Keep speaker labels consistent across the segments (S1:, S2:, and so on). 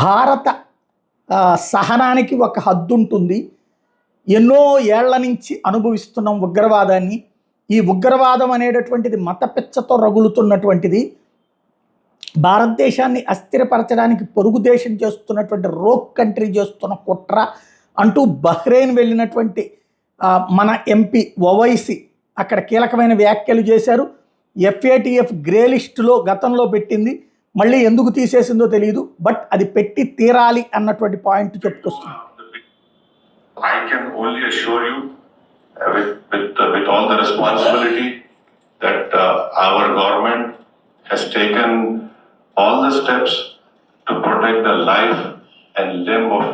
S1: భారత సహనానికి ఒక హద్దు ఉంటుంది. ఎన్నో ఏళ్ల నుంచి అనుభవిస్తున్నాం ఉగ్రవాదాన్ని. ఈ ఉగ్రవాదం అనేటటువంటిది మతపిచ్చతో రగులుతున్నటువంటిది. భారతదేశాన్ని అస్థిరపరచడానికి పొరుగు దేశం చేస్తున్నటువంటి రోక్ కంట్రీ చేస్తున్న కుట్ర అంటూ బహ్రెయిన్ వెళ్ళినటువంటి మన ఎంపీ ఓవైసీ అక్కడ కీలకమైన వ్యాఖ్యలు చేశారు. FATF గ్రే లిస్టులో గతంలో పెట్టింది, మళ్ళీ ఎందుకు తీసేసిందో తెలియదు, బట్ అది పెట్టి తీరాలి అన్నటువంటి point చెప్పుకొస్తుంది.
S2: I can only assure you with all the responsibility that our government has taken all the steps to protect the life and limb of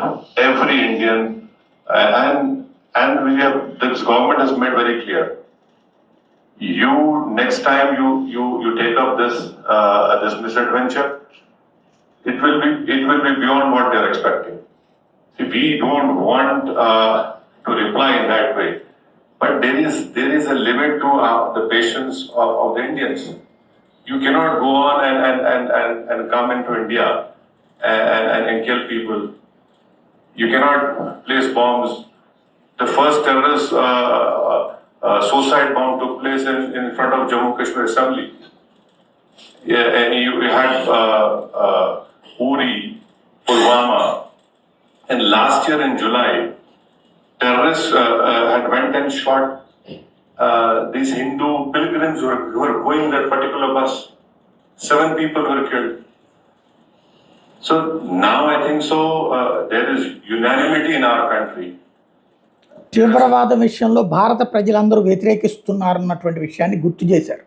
S2: every Indian, and this government has made very clear. Next time you take up this misadventure, it will be beyond what they are expecting. See, we don't want to reply in that way, but there is a limit to the patience of the Indians. You cannot go on and come into India and kill people. You cannot place bombs. The first terrorist suicide bomb took place in front of Jammu Kashmir Assembly. Yeah, and you had Uri, Pulwama, and last year in July, terrorists had went and shot these Hindu pilgrims who were going that particular bus. 7 people were killed. So now I think there is unanimity in our country.
S1: తీవ్రవాద విషయంలో భారత ప్రజలందరూ వ్యతిరేకిస్తున్నారన్నటువంటి విషయాన్ని గుర్తు చేశారు.